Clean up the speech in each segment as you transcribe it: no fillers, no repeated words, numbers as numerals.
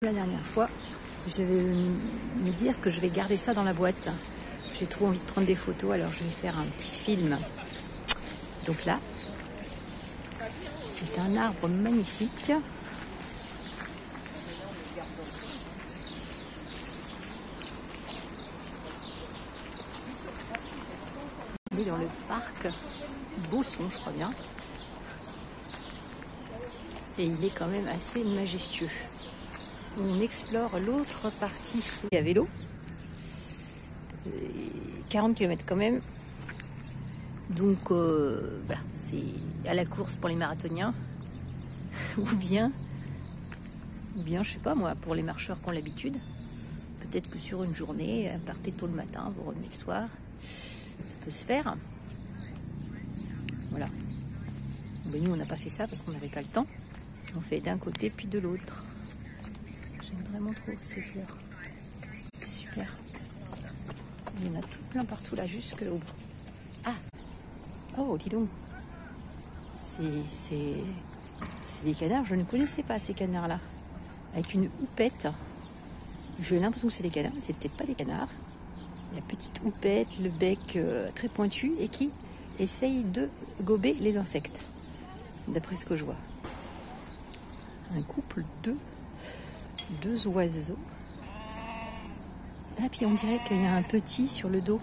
La dernière fois, je vais me dire que je vais garder ça dans la boîte. J'ai trop envie de prendre des photos, alors je vais faire un petit film. Donc là, c'est un arbre magnifique. On est dans le parc Bausson, je crois bien. Et il est quand même assez majestueux. On explore l'autre partie à vélo. 40 km quand même. Donc voilà, c'est à la course pour les marathoniens. ou bien, je sais pas moi, pour les marcheurs qui ont l'habitude. Peut-être que sur une journée, partez tôt le matin, vous revenez le soir. Ça peut se faire. Voilà. Mais nous, on n'a pas fait ça parce qu'on n'avait pas le temps. On fait d'un côté puis de l'autre. J'aime vraiment trop ces fleurs. C'est super. Il y en a tout plein partout là, jusqu'au bout. Ah! Oh, dis donc. C'est des canards. Je ne connaissais pas ces canards-là. Avec une houppette. J'ai l'impression que c'est des canards, mais c'est peut-être pas des canards. La petite houppette, le bec très pointu et qui essaye de gober les insectes. D'après ce que je vois. Un couple de deux oiseaux. Ah, puis on dirait qu'il y a un petit sur le dos.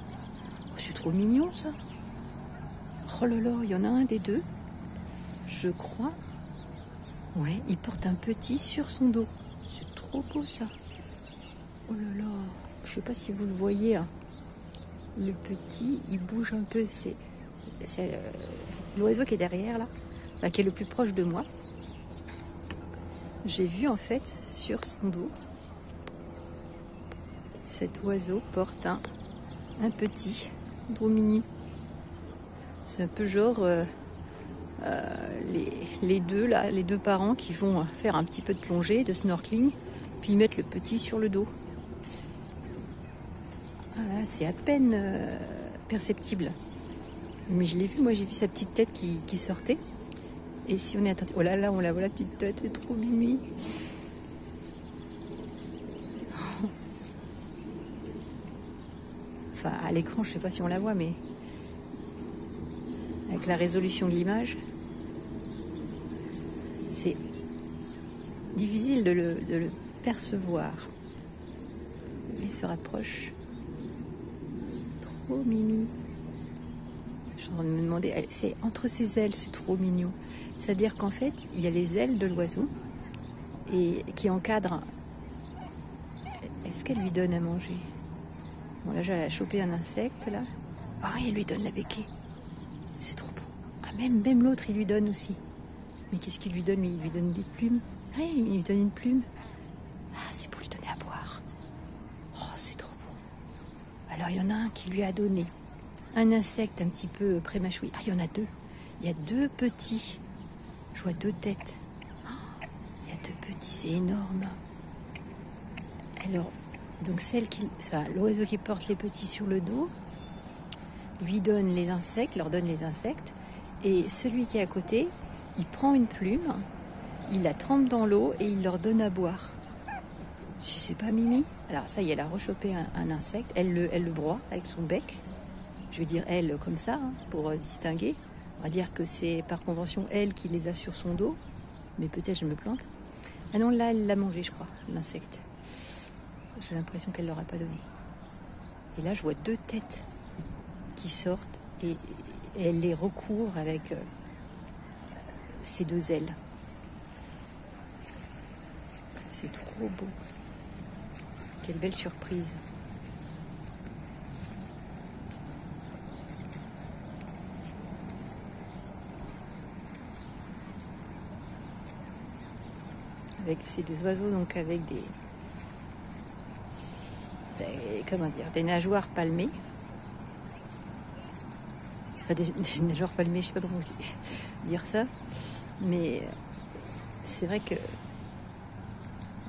Oh, c'est trop mignon ça. Oh là là, il y en a un des deux. Je crois. Ouais, il porte un petit sur son dos. C'est trop beau ça. Oh là là. Je sais pas si vous le voyez. Hein. Le petit, il bouge un peu. C'est l'oiseau qui est derrière là, qui est le plus proche de moi. J'ai vu en fait sur son dos, cet oiseau porte un petit dromini. C'est un peu genre les deux parents qui vont faire un petit peu de plongée, de snorkeling, puis ils mettent le petit sur le dos. Voilà, c'est à peine perceptible. Mais je l'ai vu, moi j'ai vu sa petite tête qui sortait. Et si on est attentif, oh là là, on la voit la petite tête, c'est trop mimi. Enfin, à l'écran, je sais pas si on la voit, mais avec la résolution de l'image, c'est difficile de le percevoir. Il se rapproche. Trop mimi. Je suis en train de me demander, c'est entre ses ailes, c'est trop mignon. C'est-à-dire qu'en fait, il y a les ailes de l'oiseau et qui encadrent. Est-ce qu'elle lui donne à manger? Bon, là, j'ai chopé un insecte, là. Ah, elle lui donne la béquille. C'est trop beau. Ah, même l'autre, il lui donne aussi. Mais qu'est-ce qu'il lui donne? Il lui donne des plumes. Ah, il lui donne une plume. Ah, c'est pour lui donner à boire. Oh, c'est trop beau. Alors, il y en a un qui lui a donné un insecte un petit peu prémâchoui. Ah, il y en a deux. Il y a deux petits. Je vois deux têtes. Oh, il y a deux petits, c'est énorme. Alors, donc l'oiseau qui porte les petits sur le dos, lui donne les insectes, leur donne les insectes, et celui qui est à côté, il prend une plume, il la trempe dans l'eau et il leur donne à boire. Si c'est pas Mimi. Alors ça y est, elle a rechopé un insecte, elle le broie avec son bec. Je veux dire elle comme ça, hein, pour distinguer. On va dire que c'est par convention elle qui les a sur son dos, mais peut-être je me plante. Ah non, là elle l'a mangé, je crois, l'insecte. J'ai l'impression qu'elle ne l'aura pas donné. Et là je vois deux têtes qui sortent et elle les recouvre avec ses deux ailes. C'est trop beau. Quelle belle surprise. C'est des oiseaux donc avec des des nageoires palmées. Enfin, des nageoires palmées, je sais pas comment dire ça, mais c'est vrai que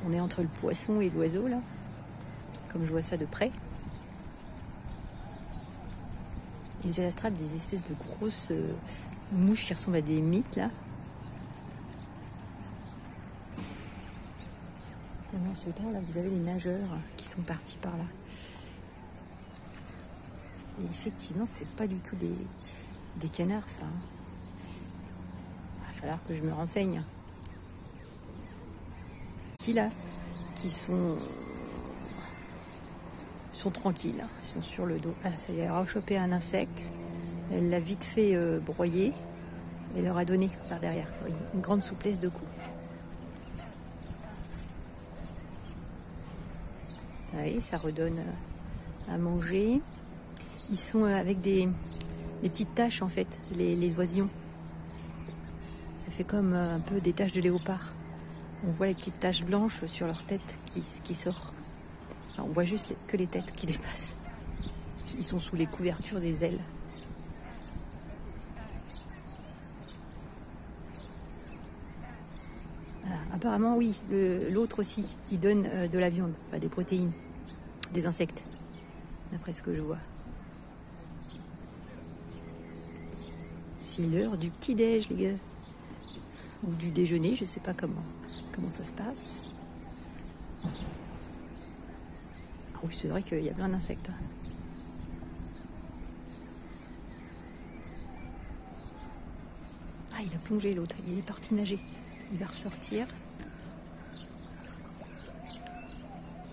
on est entre le poisson et l'oiseau là, comme je vois ça de près. Ils attrapent des espèces de grosses mouches qui ressemblent à des mites là. Pendant ce temps, là, vous avez les nageurs qui sont partis par là. Et effectivement, c'est pas du tout des canards, ça. Il va falloir que je me renseigne. Qui là, qui sont tranquilles, ils sont sur le dos. Ah, ça y est, elle a rechopé un insecte. Elle l'a vite fait broyer et leur a donné par derrière. Une grande souplesse de cou. Oui, ça redonne à manger. Ils sont avec des petites taches en fait, les oisillons. Ça fait comme un peu des taches de léopard. On voit les petites taches blanches sur leur tête qui sortent. Alors, on voit juste que les têtes qui dépassent. Ils sont sous les couvertures des ailes. Voilà. Apparemment, oui, l'autre aussi, qui donne de la viande, enfin des protéines, des insectes, d'après ce que je vois. C'est l'heure du petit-déj, les gars. Ou du déjeuner, je sais pas comment ça se passe. Ah oui, c'est vrai qu'il y a plein d'insectes. Ah, il a plongé l'autre, il est parti nager. Il va ressortir.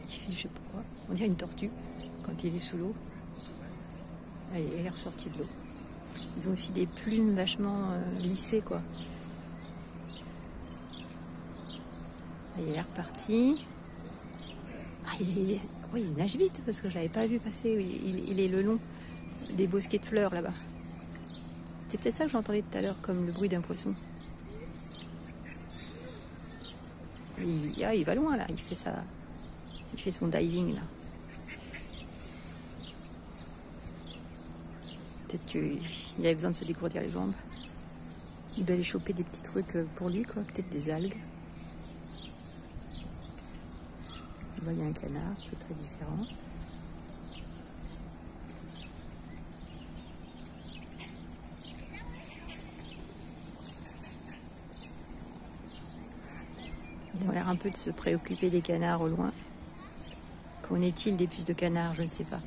Il fait, je sais pas quoi, on dirait une tortue quand il est sous l'eau. Allez, il est ressorti de l'eau. Ils ont aussi des plumes vachement lissées, quoi. Il est reparti. Ah, oui, il nage vite parce que je l'avais pas vu passer. Il est le long des bosquets de fleurs là-bas. C'était peut-être ça que j'entendais tout à l'heure, comme le bruit d'un poisson. Il va loin là. Il fait son diving là. Peut-être qu'il avait besoin de se dégourdir les jambes. Il doit aller choper des petits trucs pour lui, quoi. Peut-être des algues. Là, il y a un canard, c'est très différent. Il a l'air un peu de se préoccuper des canards au loin. Qu'en est-il des puces de canard? Je ne sais pas.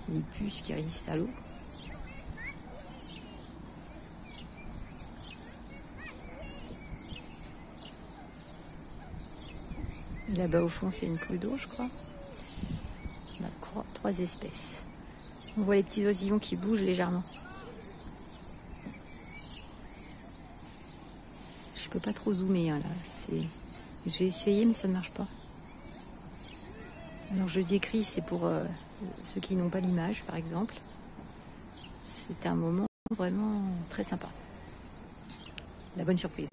Les puces qui résistent à l'eau. Là-bas au fond, c'est une poule d'eau, je crois. On a 3 espèces. On voit les petits oisillons qui bougent légèrement. Je peux pas trop zoomer hein, là. J'ai essayé mais ça ne marche pas. Alors je décris, c'est pour ceux qui n'ont pas l'image par exemple. C'était un moment vraiment très sympa. La bonne surprise.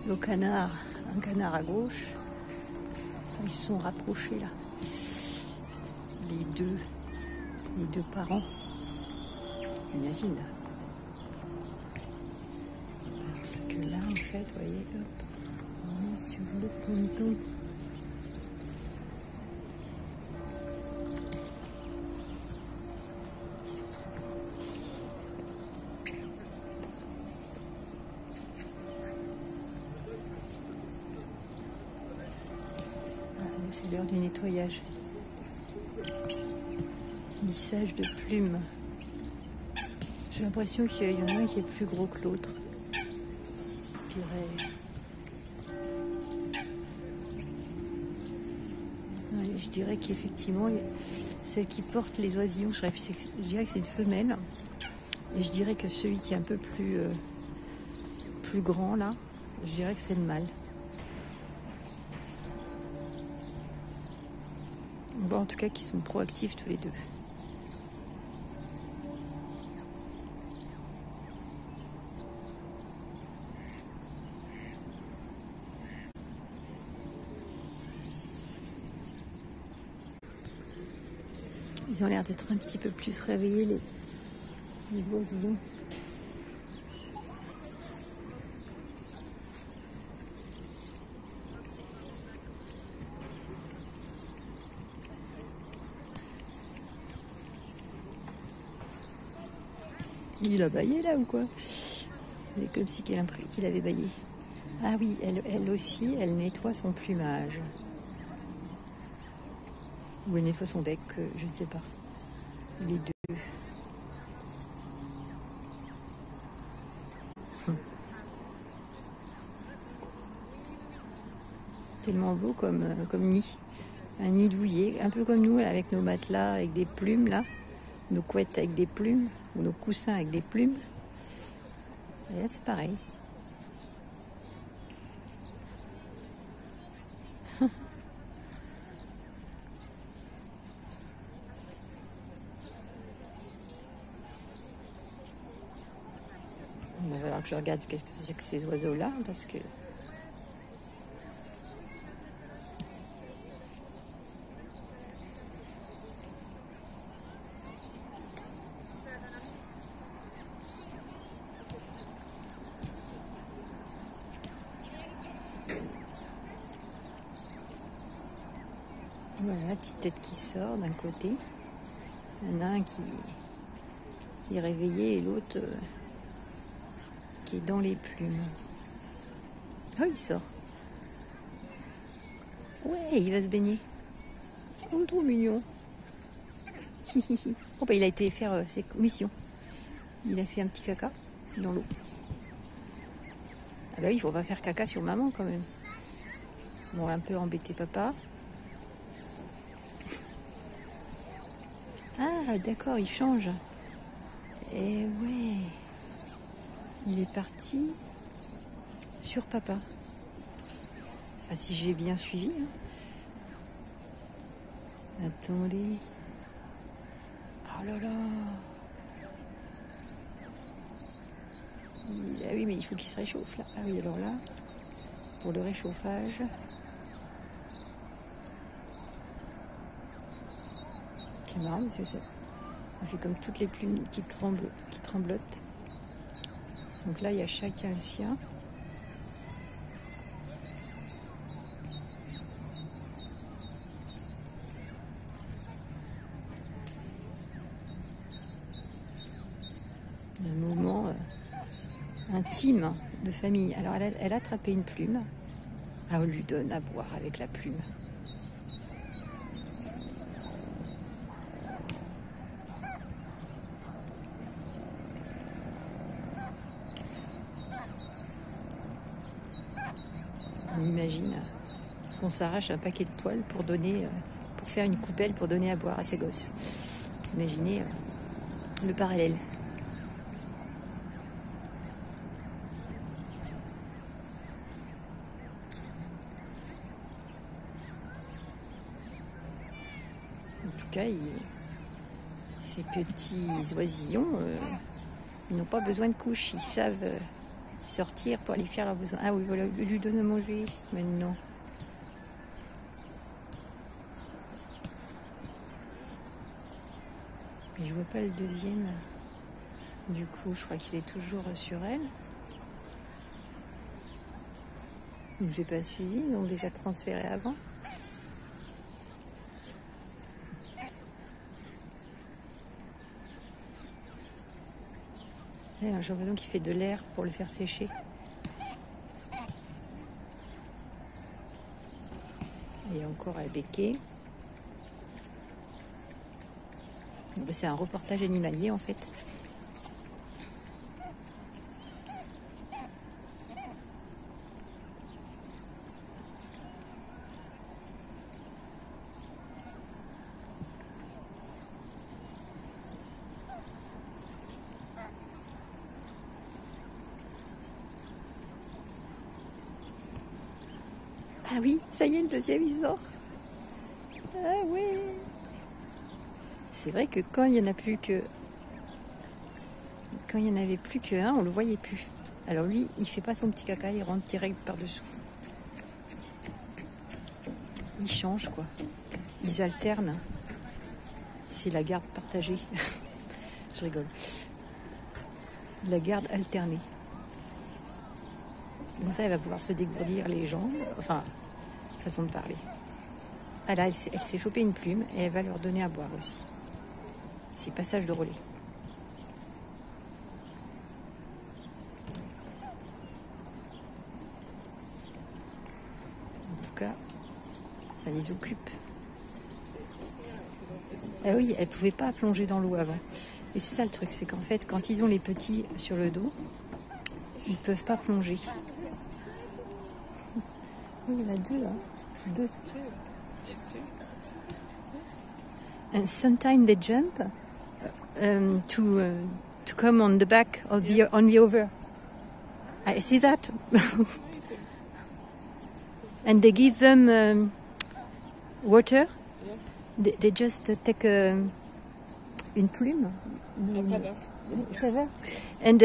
Le canard, un canard à gauche. Ils se sont rapprochés là. Les deux parents. Imagine là. Parce que là en fait, vous voyez, hop, on est sur le ponton. Ils sont trop beaux. C'est l'heure du nettoyage. Lissage de plumes. J'ai l'impression qu'il y en a un qui est plus gros que l'autre. Je dirais qu'effectivement, celle qui porte les oisillons, je dirais que c'est une femelle. Et je dirais que celui qui est un peu plus grand là, je dirais que c'est le mâle. On voit en tout cas qu'ils sont proactifs tous les deux. Ils ont l'air d'être un petit peu plus réveillés, les oisillons. Il a bâillé là ou quoi? Il est comme si qu'il avait bâillé. Ah oui, elle aussi, elle nettoie son plumage. Ou elle nettoie son bec, je ne sais pas. Les deux. Tellement beau comme nid. Un nid douillet, un peu comme nous, là, avec nos matelas avec des plumes, là. Nos couettes avec des plumes, ou nos coussins avec des plumes. Et là, c'est pareil. Il va falloir que je regarde qu'est-ce que c'est que ces oiseaux-là, parce que... Voilà, la petite tête qui sort d'un côté. Il y en a un qui est réveillé et l'autre qui est dans les plumes. Oh, il sort. Ouais, il va se baigner. Oh, trop mignon. Oh, bah, il a été faire ses commissions. Il a fait un petit caca dans l'eau. Ah bah oui, il faut pas faire caca sur maman quand même. Bon, un peu embêter papa. Ah, d'accord, il change. Eh ouais. Il est parti sur papa. Enfin, si j'ai bien suivi. Hein. Attendez. Oh là là. Ah oui, mais il faut qu'il se réchauffe là. Ah oui, alors là, pour le réchauffage. C'est marrant parce que ça fait comme toutes les plumes qui tremblotent. Donc là, il y a chacun le sien. Un moment intime de famille. Alors elle a attrapé une plume. Ah, on lui donne à boire avec la plume. On imagine qu'on s'arrache un paquet de poils pour faire une coupelle pour donner à boire à ses gosses. Imaginez le parallèle. En tout cas, ces petits oisillons, ils n'ont pas besoin de couches. Ils savent sortir pour aller faire leurs besoins. Ah oui, voilà, il lui donne à manger maintenant. Mais je vois pas le deuxième. Du coup, je crois qu'il est toujours sur elle. Je n'ai pas suivi, ils ont déjà transféré avant. J'ai l'impression qu'il fait de l'air pour le faire sécher. Et encore à becquer. C'est un reportage animalier en fait. Ah oui, ça y est, le deuxième il sort. Ah oui. C'est vrai que quand il n'y en avait plus qu'un, on le voyait plus. Alors lui, il fait pas son petit caca, il rentre direct par-dessous. Ils changent quoi. Ils alternent. C'est la garde partagée. Je rigole. La garde alternée. Comme ça, elle va pouvoir se dégourdir les jambes. Enfin, façon de parler. Ah là, elle s'est chopée une plume et elle va leur donner à boire aussi. C'est passage de relais. tout cas, ça les occupe. Ah oui, elles ne pouvaient pas plonger dans l'eau avant. Et c'est ça le truc, c'est qu'en fait, quand ils ont les petits sur le dos, ils ne peuvent pas plonger. Oui, il y en a deux, hein. Deux. And sometimes they jump to come on the back of on the over. I see that. And they give them water. They just take une plume, feather, and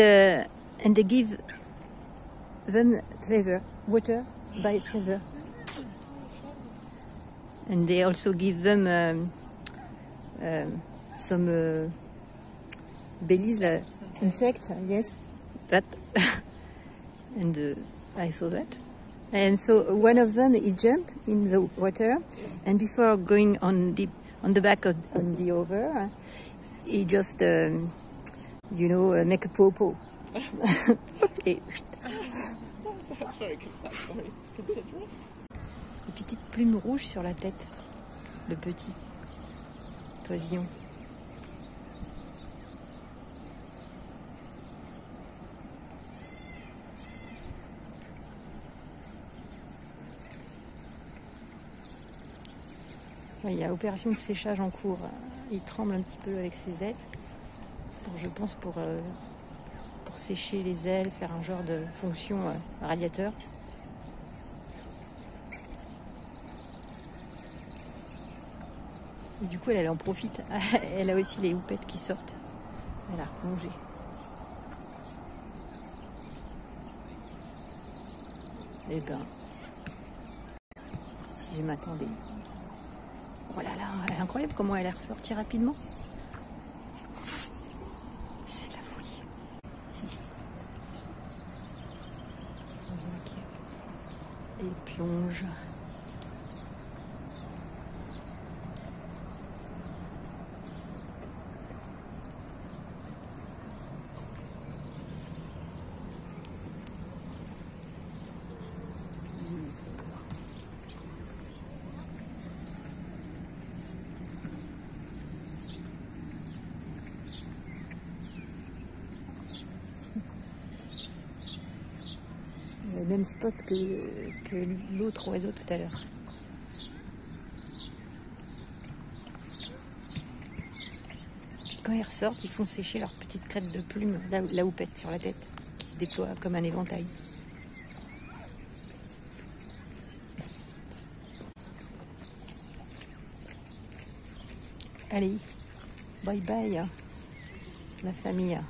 they give them feather, water by feather. And they also give them some bellies, insects, yes, that. And I saw that. And so one of them, he jumped in the water, and before going on the back of on the over, he just, make a popo. That's very considerate. Une petite plume rouge sur la tête, le petit oisillon. Il y a opération de séchage en cours. Il tremble un petit peu avec ses ailes, pour sécher les ailes, faire un genre de fonction radiateur. Et du coup, elle en profite. Elle a aussi les houpettes qui sortent. Elle a replongé. Eh ben, si je m'attendais. Oh là là, elle est incroyable comment elle est ressortie rapidement. C'est de la folie. Et plonge. Le même spot que l'autre oiseau tout à l'heure. Puis quand ils ressortent, ils font sécher leur petite crête de plume, la houppette sur la tête, qui se déploie comme un éventail. Allez, bye bye la famille.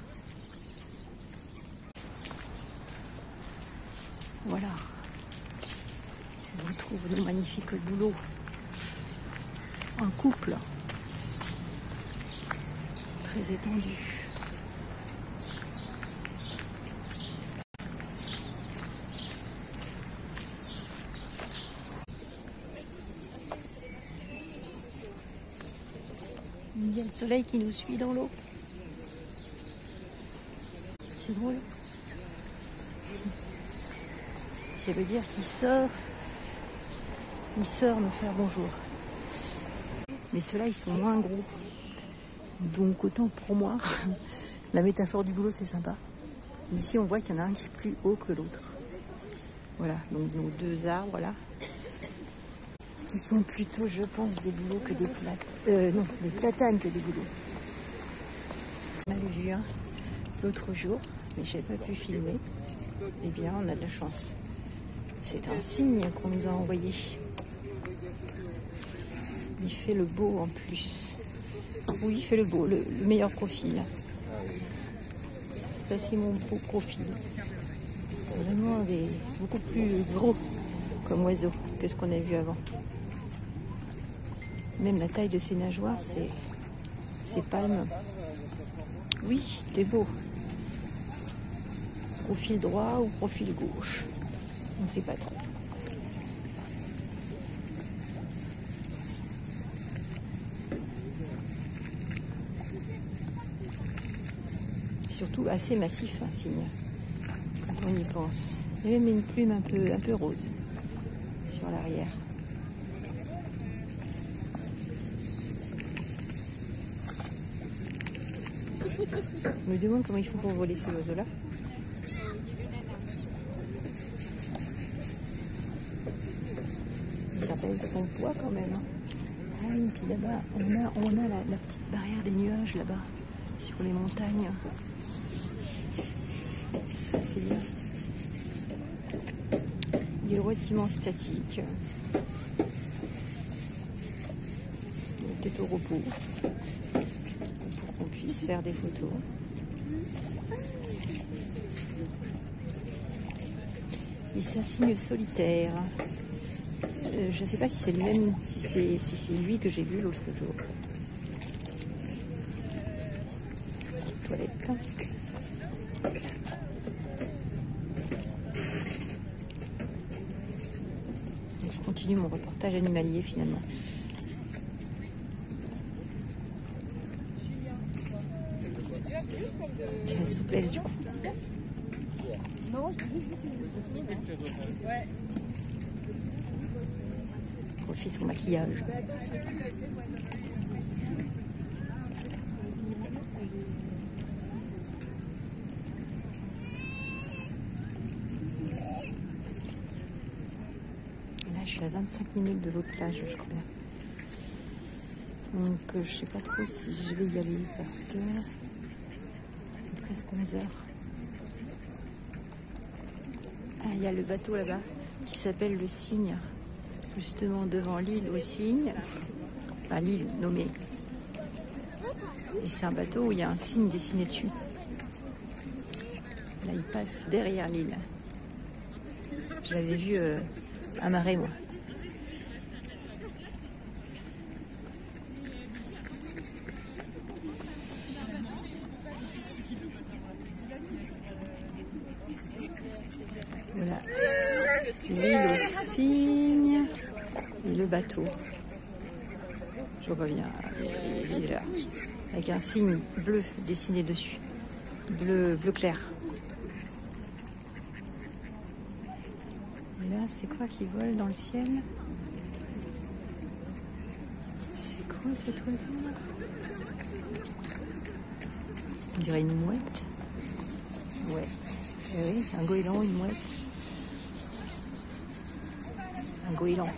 Voilà, on retrouve nos magnifiques bouleaux en couple, très étendu. Il y a le soleil qui nous suit dans l'eau. C'est drôle. Ça veut dire qu'il sort nous faire bonjour. Mais ceux-là, ils sont moins gros. Donc autant pour moi, la métaphore du boulot, c'est sympa. Ici, on voit qu'il y en a un qui est plus haut que l'autre. Voilà, donc nos deux arbres là, qui sont plutôt, je pense, des bouleaux que des platanes. Non, des platanes que des bouleaux. On avait vu un l'autre jour, mais je n'avais pas pu filmer. Eh bien, on a de la chance. C'est un signe qu'on nous a envoyé. Il fait le beau en plus. Oui, il fait le beau, le meilleur profil. Ça, c'est mon beau profil. Vraiment beaucoup plus gros comme oiseau que ce qu'on a vu avant. Même la taille de ses nageoires, c'est palme. Oui, il est beau. Profil droit ou profil gauche, on ne sait pas trop. Surtout assez massif, un cygne, quand on y pense. Et même une plume un peu rose. sur l'arrière. Je me demande comment ils font pour voler ces oiseaux-là. Ça pèse son poids quand même. Ah oui, et puis là-bas, on a la petite barrière des nuages là-bas, sur les montagnes. Ça c'est bien. Il est relativement statique. Il est peut-être au repos pour qu'on puisse faire des photos. Et c'est un cygne solitaire. Je ne sais pas si c'est le même, si c'est lui que j'ai vu l'autre jour. Toilette. Je continue mon reportage animalier finalement. Quelle souplesse du coup. Refait son maquillage. Là, je suis à 25 minutes de l'autre plage, je crois. Donc, je sais pas trop si je vais y aller parce que il est presque 11 heures. Ah, il y a le bateau là-bas qui s'appelle le Cygne, justement devant l'île aux Cygnes. Enfin, l'île nommée. Et c'est un bateau où il y a un cygne dessiné dessus. Là, il passe derrière l'île. Je l'avais vu amarré, moi. Voilà. L'île aux Cygnes et le bateau. Je vois bien. Il est là. Avec un cygne bleu dessiné dessus. Bleu clair. Et là, c'est quoi qui vole dans le ciel? C'est quoi cet oiseau là? On dirait une mouette. Ouais. Eh oui, c'est un goéland, une mouette. Un goéland.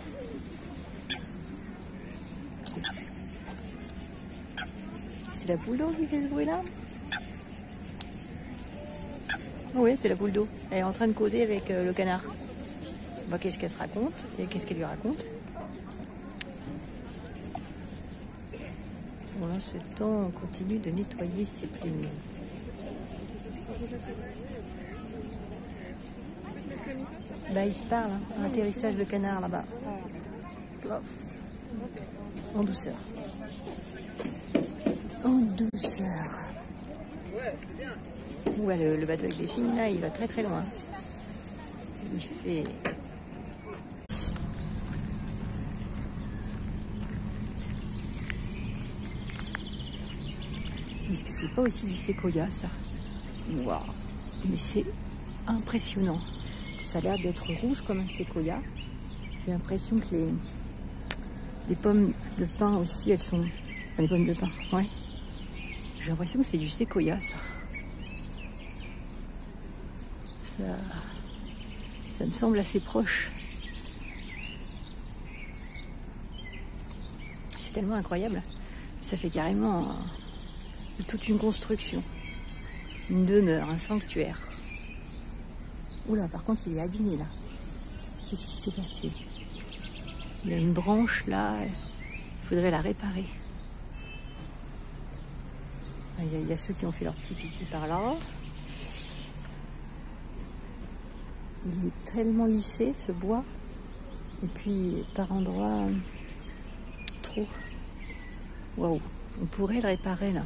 C'est la boule d'eau qui fait ce bruit-là? Oui, c'est la boule d'eau. Elle est en train de causer avec le canard. Bah, qu'est-ce qu'elle se raconte et qu'est-ce qu'elle lui raconte? Pendant ce temps, on continue de nettoyer ses plumes. Bah, il se parle, hein. Un atterrissage de canard là-bas. En douceur. En douceur. Ouais, le bateau avec les cygnes, là, il va très très loin. Il fait... Est-ce que c'est pas aussi du séquoia, ça? Waouh! Mais c'est impressionnant. Ça a l'air d'être rouge comme un séquoia. J'ai l'impression que les pommes de pin aussi, elles sont... Enfin, les pommes de pin, ouais. J'ai l'impression que c'est du séquoia, ça. Ça me semble assez proche. C'est tellement incroyable. Ça fait carrément toute une construction. Une demeure, un sanctuaire. Oula, par contre, il est abîmé, là. Qu'est-ce qui s'est passé? Il y a une branche, là. Il faudrait la réparer. Il y a ceux qui ont fait leur petit pipi par là. Il est tellement lissé, ce bois. Et puis, par endroits, trop. Waouh, on pourrait le réparer, là.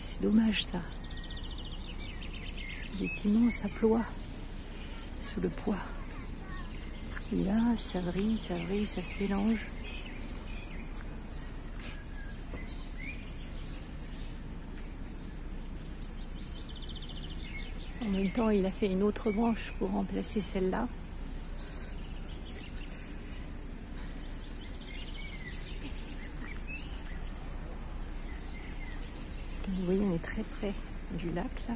C'est dommage, ça. Effectivement, ça ploie sous le poids. Et là, ça brille, ça se mélange. En même temps, il a fait une autre branche pour remplacer celle-là. Vous voyez, on est très près du lac là.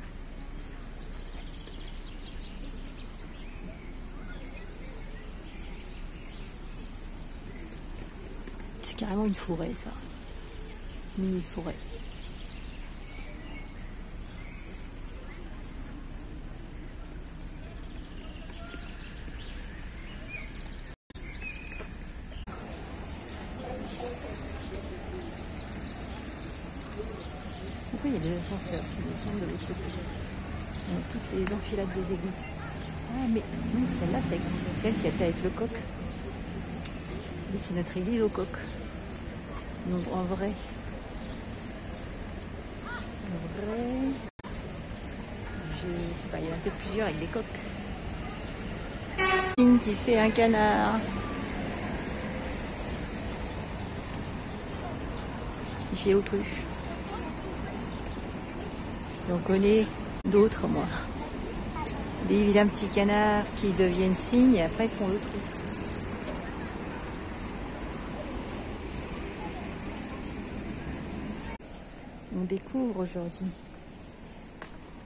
C'est carrément une forêt, ça. Mini forêt. Pourquoi il y a des ascenseurs qui descendent de l'autre côté? Dans toutes les enfilades des églises. Ah, mais non, celle-là, c'est celle qui était avec le coq. C'est notre église au coq. Donc en vrai, je sais pas, il y en a peut-être plusieurs avec des coqs. Une qui fait un canard. Il fait l'autruche. J'en connais d'autres, moi. Des vilains petits canards qui deviennent cygnes et après font l'autruche. On découvre aujourd'hui.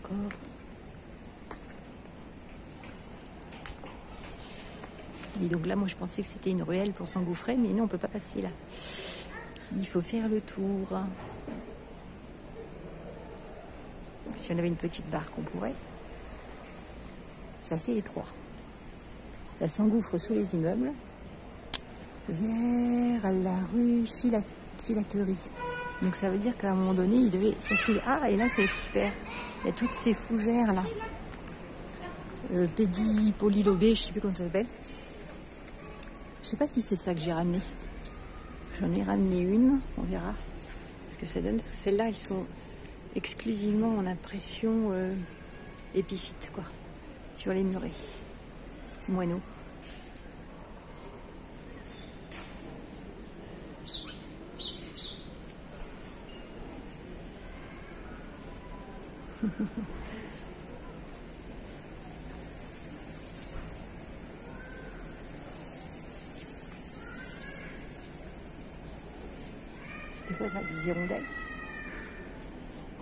Encore. Et donc là, moi, je pensais que c'était une ruelle pour s'engouffrer, mais non, on peut pas passer là. Il faut faire le tour. Si on avait une petite barque, on pourrait. C'est assez étroit. Ça s'engouffre sous les immeubles vers la rue Filaterie. Donc ça veut dire qu'à un moment donné, il devait s'enfiler. Ah, et là, c'est super. Il y a toutes ces fougères là. Pédipolylobées, je sais plus comment ça s'appelle. Je sais pas si c'est ça que j'ai ramené. J'en ai ramené une, on verra ce que ça donne. Parce que celles-là, elles sont exclusivement en impression épiphyte, quoi. Sur les murets. C'est moineau. C'était quoi ça, des hirondelles?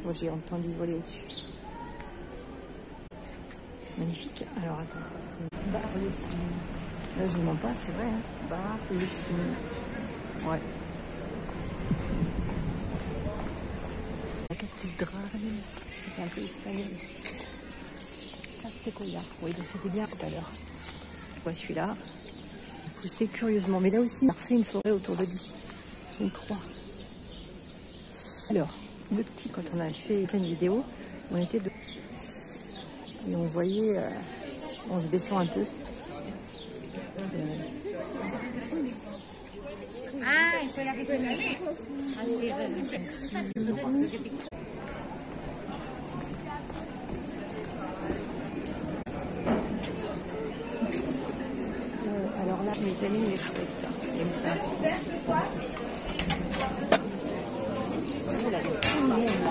Moi j'ai entendu voler au-dessus. Magnifique. Alors attends. Bar le cygne. Là je ne mens pas, c'est vrai. Hein. Bar le cygne. Ouais. La cathédrale. C'était un peu espagnol. Ah, c'était quoi là? Oui, donc c'était bien tout à l'heure. Ouais, celui-là. Il poussait curieusement. Mais là aussi, il a refait une forêt autour de lui. Ils sont trois. Alors, le petit, quand on a fait une vidéo, on était deux. Et on voyait, en se baissant un peu. Ah, eso es la que tiene. Así alors là, mes amis, les chouettes, ils aiment ça.